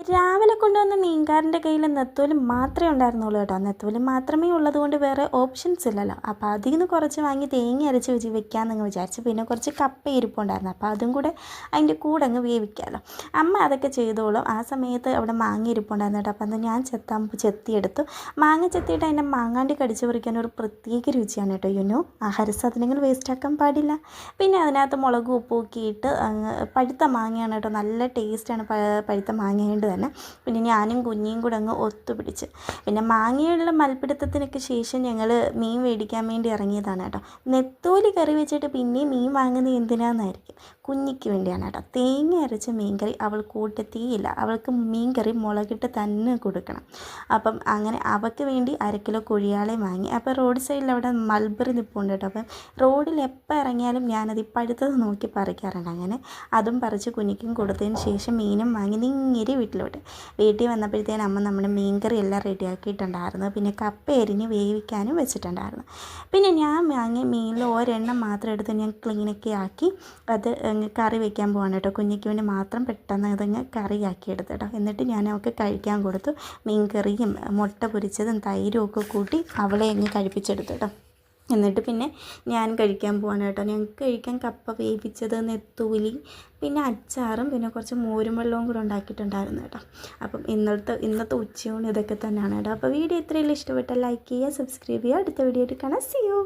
രാവിലെ കൊണ്ടുവന്ന മീൻകാരൻ്റെ കയ്യിൽ നെത്തോലി മാത്രമേ ഉണ്ടായിരുന്നുള്ളൂ കേട്ടോ. നെത്തോലി മാത്രമേ ഉള്ളതുകൊണ്ട് വേറെ ഓപ്ഷൻസ് ഇല്ലല്ലോ. അപ്പോൾ അതിൽ നിന്ന് കുറച്ച് വാങ്ങി തേങ്ങ അരച്ച് വെക്കാമെന്നങ്ങ് വിചാരിച്ചു. പിന്നെ കുറച്ച് കപ്പ ഇരിപ്പുണ്ടായിരുന്നു, അപ്പോൾ അതും കൂടെ അതിൻ്റെ കൂടെ അങ്ങ് വേവിക്കാമല്ലോ. അമ്മ അതൊക്കെ ചെയ്തോളും. ആ സമയത്ത് അവിടെ മാങ്ങ ഇരിപ്പുണ്ടായിരുന്നു കേട്ടോ. അപ്പോൾ അന്ന് ഞാൻ ചെത്തിയെടുത്തു. മാങ്ങ ചെത്തിയിട്ട് അതിൻ്റെ മാങ്ങാണ്ടി കടിച്ച് പറിക്കാൻ ഒരു പ്രത്യേക രുചിയാണ് കേട്ടോ. ആഹാര സാധനങ്ങൾ വേസ്റ്റാക്കാൻ പാടില്ല. പിന്നെ അതിനകത്ത് മുളകും ഉപ്പും ഒക്കെ ഇട്ട് പഴുത്ത മാങ്ങയാണ് കേട്ടോ, നല്ല ടേസ്റ്റാണ് പഴുത്ത മാങ്ങയുണ്ട് തന്നെ. പിന്നെ ഞാനും കുഞ്ഞിയും കൂടെ അങ്ങ് ഒത്തുപിടിച്ച്. പിന്നെ മാങ്ങയുള്ള മൽപ്പിടുത്തത്തിനൊക്കെ ശേഷം ഞങ്ങൾ മീൻ മേടിക്കാൻ വേണ്ടി ഇറങ്ങിയതാണ് കേട്ടോ. നെത്തോലി കറി വെച്ചിട്ട് പിന്നെ മീൻ വാങ്ങുന്നത് എന്തിനാന്നായിരിക്കും. കുഞ്ഞിക്ക് വേണ്ടിയാണ് കേട്ടോ. തേങ്ങ അരച്ച മീൻകറി അവൾ കൂട്ടത്തേയില്ല. അവൾക്ക് മീൻകറി മുളകിട്ട് തന്നെ കൊടുക്കണം. അപ്പം അങ്ങനെ അവൾക്ക് വേണ്ടി 1/2 കിലോ കുഴിയാളെ വാങ്ങി. അപ്പോൾ റോഡ് സൈഡിൽ അവിടെ മൽബറി നിൽപ്പുണ്ട് കേട്ടോ. അപ്പം റോഡിൽ എപ്പോൾ ഇറങ്ങിയാലും ഞാനത് പഴുത്തത് നോക്കി പറിക്കാറുണ്ട്. അങ്ങനെ അതും പറിച്ച് കുഞ്ഞിക്കും കൊടുത്തതിന് ശേഷം മീനും വാങ്ങി നേരെ വീട്ടിൽ വന്നപ്പോഴത്തേനും അമ്മ നമ്മുടെ മീൻകറി എല്ലാം റെഡിയാക്കിയിട്ടുണ്ടായിരുന്നു. പിന്നെ കപ്പ എരിഞ്ഞ് വേവിക്കാനും വെച്ചിട്ടുണ്ടായിരുന്നു. പിന്നെ ഞാൻ വാങ്ങിയ മീനിൽ ഒരെണ്ണം മാത്രം എടുത്ത് ഞാൻ ക്ലീനൊക്കെ ആക്കി അത് കറി വയ്ക്കാൻ പോവാണ് കേട്ടോ. കുഞ്ഞിക്ക് വേണ്ടി മാത്രം പെട്ടെന്ന് അതങ്ങ് കറിയാക്കി എടുത്തു കേട്ടോ. എന്നിട്ട് ഞാൻ അവൾക്ക് കഴിക്കാൻ കൊടുത്തു. മീൻകറിയും മുട്ട പൊരിച്ചതും തൈരും ഒക്കെ കൂട്ടി അവളെ അങ്ങ് കഴിപ്പിച്ചെടുത്തു കേട്ടോ. എന്നിട്ട് പിന്നെ ഞാൻ കഴിക്കാൻ പോവാണ് കേട്ടോ. ഞങ്ങൾക്ക് കഴിക്കാൻ കപ്പ വേവിച്ചത്, നെത്തോലി, പിന്നെ അച്ചാറും പിന്നെ കുറച്ച് മോരും വെള്ളവും കൂടെ ഉണ്ടാക്കിയിട്ടുണ്ടായിരുന്നു കേട്ടോ. അപ്പം ഇന്നത്തെ ഉച്ചയൂണ് ഇതൊക്കെ തന്നെയാണ് കേട്ടോ. അപ്പോൾ വീഡിയോ ഇത്രയും ഇഷ്ടപ്പെട്ടാൽ ലൈക്ക് ചെയ്യുക, സബ്സ്ക്രൈബ് ചെയ്യുക. അടുത്ത വീഡിയോ ആയിട്ട് കാണാം. See U.